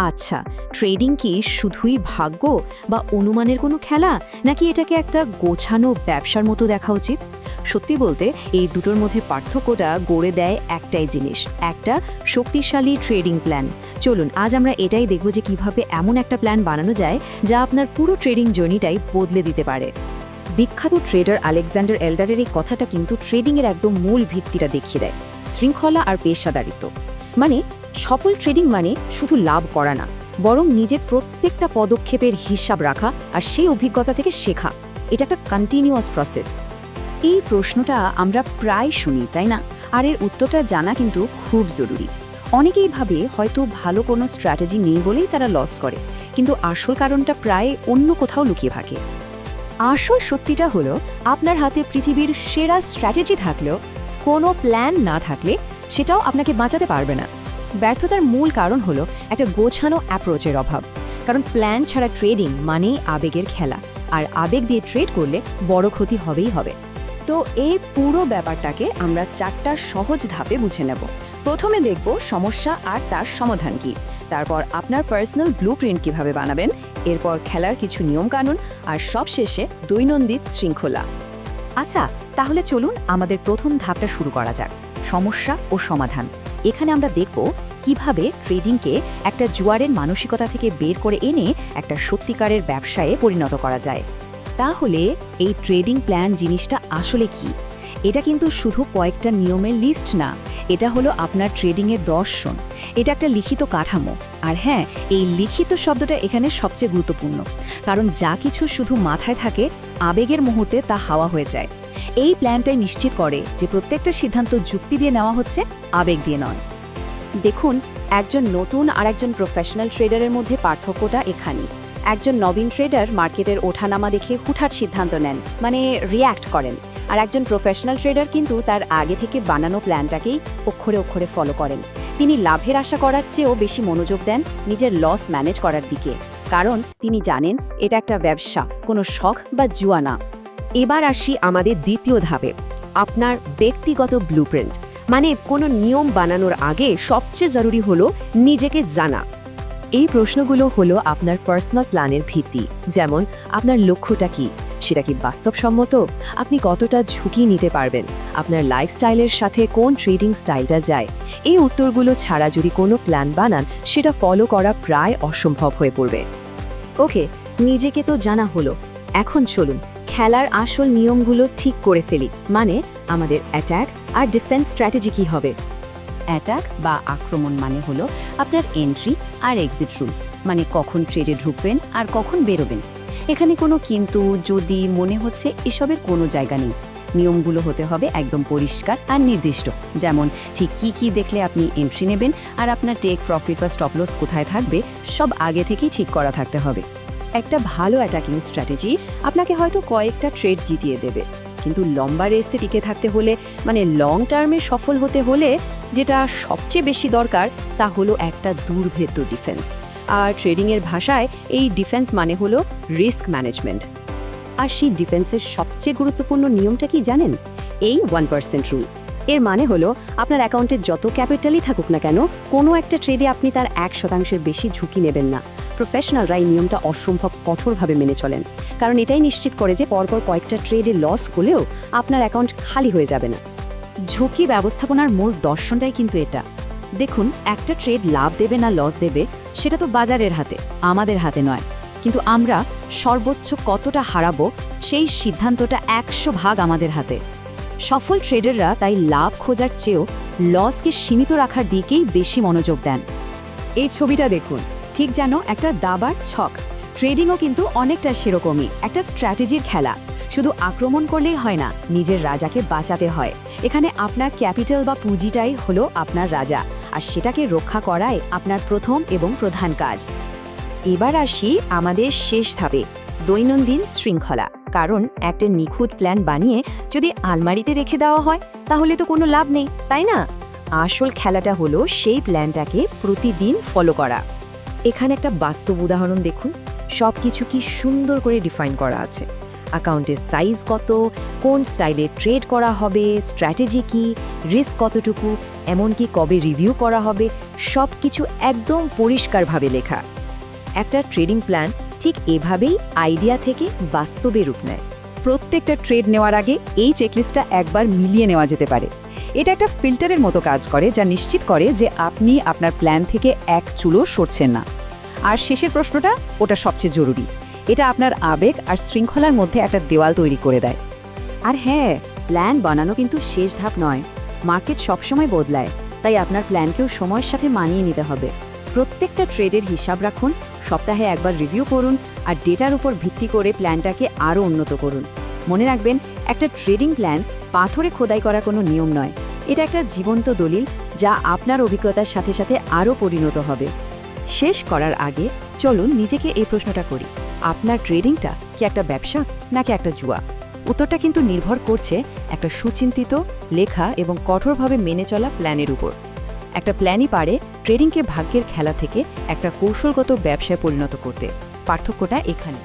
আচ্ছা, ট্রেডিং কি শুধুই ভাগ্য বা অনুমানের কোনো খেলা, নাকি এটাকে একটা গোছানো ব্যবসার মতো দেখা উচিত? সত্যি বলতে এই দুটোর মধ্যে পার্থক্যটা গড়ে দেয় একটাই জিনিস, একটা শক্তিশালী ট্রেডিং প্ল্যান। চলুন আজ আমরা এটাই দেখব যে কিভাবে এমন একটা প্ল্যান বানানো যায় যা আপনার পুরো ট্রেডিং জার্নিটাই বদলে দিতে পারে। বিখ্যাত ট্রেডার আলেকজান্ডার এল্ডারের এই কথাটা কিন্তু ট্রেডিংয়ের একদম মূল ভিত্তিটা দেখিয়ে দেয়, শৃঙ্খলা আর পেশাদারিত্ব। মানে সফল ট্রেডিং মানে শুধু লাভ করা না, বরং নিজের প্রত্যেকটা পদক্ষেপের হিসাব রাখা আর সেই অভিজ্ঞতা থেকে শেখা। এটা একটা কন্টিনিউয়াস প্রসেস। এই প্রশ্নটা আমরা প্রায় শুনি, তাই না? আর এর উত্তরটা জানা কিন্তু খুব জরুরি। অনেকেই ভাবে হয়তো ভালো কোনো স্ট্র্যাটেজি নেই বলেই তারা লস করে, কিন্তু আসল কারণটা প্রায় অন্য কোথাও লুকিয়ে থাকে। আসল সত্যিটা হলো, আপনার হাতে পৃথিবীর সেরা স্ট্র্যাটেজি থাকলেও কোনো প্ল্যান না থাকলে সেটাও আপনাকে বাঁচাতে পারবে না। ব্যর্থতার মূল কারণ হলো একটা গোছানো অ্যাপ্রোচের অভাব। কারণ প্ল্যান ছাড়া ট্রেডিং মানেই আবেগের খেলা, আর আবেগ দিয়ে ট্রেড করলে বড় ক্ষতি হবেই হবে। তো এই পুরো ব্যাপারটাকে আমরা 4টা সহজ ধাপে বুঝে নেব। প্রথমে দেখব সমস্যা আর তার সমাধান কি, তারপর আপনার পার্সোনাল ব্লুপ্রিন্ট কিভাবে বানাবেন, এরপর খেলার কিছু নিয়মকানুন, আর সবশেষে দৈনন্দিন শৃঙ্খলা। আচ্ছা, তাহলে চলুন আমাদের প্রথম ধাপটা শুরু করা যাক, সমস্যা ও সমাধান। এখানে আমরা দেখব কিভাবে ট্রেডিংকে একটা জুয়ারের মানসিকতা থেকে বের করে এনে একটা সত্যিকারের ব্যবসায়ে পরিণত করা যায়। তাহলে এই ট্রেডিং প্ল্যান জিনিসটা আসলে কি? এটা কিন্তু শুধু কয়েকটা নিয়মের লিস্ট না, এটা হলো আপনার ট্রেডিংয়ের দর্শন। এটা একটা লিখিত কাঠামো। আর হ্যাঁ, এই লিখিত শব্দটা এখানে সবচেয়ে গুরুত্বপূর্ণ, কারণ যা কিছু শুধু মাথায় থাকে, আবেগের মুহূর্তে তা হাওয়া হয়ে যায়। এই প্ল্যানটাই নিশ্চিত করে যে প্রত্যেকটা সিদ্ধান্ত যুক্তি দিয়ে নেওয়া হচ্ছে, আবেগ দিয়ে নয়। দেখুন, একজন নতুন আর একজন প্রফেশনাল ট্রেডারের মধ্যে পার্থক্যটা এখানেই। একজন নবীন ট্রেডার মার্কেটের ওঠানামা দেখে হুটহাট সিদ্ধান্ত নেন, মানে রিয়্যাক্ট করেন। আর একজন প্রফেশনাল ট্রেডার কিন্তু তার আগে থেকে বানানো প্ল্যানটাকেই অক্ষরে অক্ষরে ফলো করেন। তিনি লাভের আশা করার চেয়েও বেশি মনোযোগ দেন নিজের লস ম্যানেজ করার দিকে, কারণ তিনি জানেন এটা একটা ব্যবসা, কোনো শখ বা জুয়া না। এবার আসি আমাদের দ্বিতীয় ধাপে, আপনার ব্যক্তিগত ব্লুপ্রিন্ট। মানে কোনো নিয়ম বানানোর আগে সবচেয়ে জরুরি হলো নিজেকে জানা। এই প্রশ্নগুলো হলো আপনার পার্সোনাল প্ল্যানের ভিত্তি। যেমন, আপনার লক্ষ্যটা কি, সেটা কি বাস্তবসম্মত, আপনি কতটা ঝুঁকি নিতে পারবেন, আপনার লাইফস্টাইলের সাথে কোন ট্রেডিং স্টাইলটা যায়। এই উত্তরগুলো ছাড়া যদি কোনো প্ল্যান বানান, সেটা ফলো করা প্রায় অসম্ভব হয়ে পড়বে। ওকে, নিজেকে তো জানা হলো, এখন চলুন খেলার আসল নিয়মগুলো ঠিক করে ফেলি। মানে আমাদের অ্যাটাক আর ডিফেন্স স্ট্র্যাটেজি কী হবে। অ্যাটাক বা আক্রমণ মানে হলো আপনার এন্ট্রি আর এক্সিট রুল, মানে কখন ট্রেডে ঢুকবেন আর কখন বেরোবেন। এখানে কোনো কিন্তু, যদি, মনে হচ্ছে এসবের কোনো জায়গা নেই। নিয়মগুলো হতে হবে একদম পরিষ্কার আর নির্দিষ্ট। যেমন ঠিক কি দেখলে আপনি এন্ট্রি নেবেন আর আপনার টেক প্রফিট বা স্টপ লস কোথায় থাকবে, সব আগে থেকেই ঠিক করা থাকতে হবে। একটা ভালো অ্যাটাকিং স্ট্র্যাটেজি আপনাকে হয়তো কয়েকটা ট্রেড জিতিয়ে দেবে, কিন্তু লম্বা রেসে টিকে থাকতে হলে, মানে লং টার্মে সফল হতে হলে, যেটা সবচেয়ে বেশি দরকার তা হলো একটা দুর্ভেদ্য ডিফেন্স। আর ট্রেডিংয়ের ভাষায় এই ডিফেন্স মানে হলো রিস্ক ম্যানেজমেন্ট। আর সেই ডিফেন্সের সবচেয়ে গুরুত্বপূর্ণ নিয়মটা কি জানেন? এই 1% রুল। এর মানে হলো আপনার অ্যাকাউন্টে যত ক্যাপিটালই থাকুক না কেন, কোনো একটা ট্রেডে আপনি তার 1% বেশি ঝুঁকি নেবেন না। প্রফেশনালরা এই নিয়মটা অসম্ভব কঠোরভাবে মেনে চলেন, কারণ এটাই নিশ্চিত করে যে পরপর কয়েকটা ট্রেডে লস হলেও আপনার অ্যাকাউন্ট খালি হয়ে যাবে না। ঝুঁকি ব্যবস্থাপনার মূল দর্শনটাই কিন্তু এটা। দেখুন, একটা ট্রেড লাভ দেবে না লস দেবে সেটা তো বাজারের হাতে, আমাদের হাতে নয়। কিন্তু আমরা সর্বোচ্চ কতটা হারাবো সেই সিদ্ধান্তটা 100% আমাদের হাতে। সফল ট্রেডাররা তাই লাভ খোঁজার চেয়েও লসকে সীমিত রাখার দিকেই বেশি মনোযোগ দেন। এই ছবিটা দেখুন, ঠিক যেন একটা দাবার ছক। ট্রেডিংও কিন্তু অনেকটা সেরকমই, একটা স্ট্র্যাটেজির খেলা। শুধু আক্রমণ করলেই হয় না, নিজের রাজাকে বাঁচাতে হয়। এখানে আপনার ক্যাপিটাল বা পুঁজিটাই হলো আপনার রাজা, আর সেটাকে রক্ষা করাই আপনার প্রথম এবং প্রধান কাজ। এবার আসি আমাদের শেষ ধাপে, দৈনন্দিন শৃঙ্খলা। কারণ একটা নিখুঁত প্ল্যান বানিয়ে যদি আলমারিতে রেখে দেওয়া হয়, তাহলে তো কোনো লাভ নেই, তাই না? আসল খেলাটা হলো সেই প্ল্যানটাকে প্রতিদিন ফলো করা। এখানে একটা বাস্তব উদাহরণ দেখুন, সব কিছু কি সুন্দর করে ডিফাইন করা আছে। অ্যাকাউন্টের সাইজ কত, কোন স্টাইলে ট্রেড করা হবে, স্ট্র্যাটেজি কি, রিস্ক কতটুকু, এমনকি কবে রিভিউ করা হবে, সব কিছু একদম পরিষ্কারভাবে লেখা। একটা ট্রেডিং প্ল্যান ঠিক এভাবেই আইডিয়া থেকে বাস্তবে রূপ নেয়। প্রত্যেকটা ট্রেড নেওয়ার আগে এই চেকলিস্টটা একবার মিলিয়ে নেওয়া যেতে পারে। এটা একটা ফিল্টারের মতো কাজ করে, যা নিশ্চিত করে যে আপনি আপনার প্ল্যান থেকে এক চুলও সরছেন না। আর শেষের প্রশ্নটা, ওটা সবচেয়ে জরুরি। এটা আপনার আবেগ আর শৃঙ্খলার মধ্যে একটা দেওয়াল তৈরি করে দেয়। আর হ্যাঁ, প্ল্যান বানানো কিন্তু শেষ ধাপ নয়। মার্কেট সবসময় বদলায়, তাই আপনার প্ল্যানকেও সময়ের সাথে মানিয়ে নিতে হবে। প্রত্যেকটা ট্রেডের হিসাব রাখুন, সপ্তাহে একবার রিভিউ করুন, আর ডেটার উপর ভিত্তি করে প্ল্যানটাকে আরও উন্নত করুন। মনে রাখবেন, একটা ট্রেডিং প্ল্যান পাথরে খোদাই করা কোনো নিয়ম নয়। এটা একটা জীবন্ত দলিল, যা আপনার অভিজ্ঞতার সাথে সাথে আরও পরিণত হবে। শেষ করার আগে চলুন নিজেকে এই প্রশ্নটা করি, আপনার ট্রেডিংটা কি একটা ব্যবসা নাকি একটা জুয়া? উত্তরটা কিন্তু নির্ভর করছে একটা সুচিন্তিত, লেখা এবং কঠোরভাবে মেনে চলা প্ল্যানের উপর। একটা প্ল্যানই পারে ট্রেডিংকে ভাগ্যের খেলা থেকে একটা কৌশলগত ব্যবসায় পরিণত করতে। পার্থক্যটা এখানে।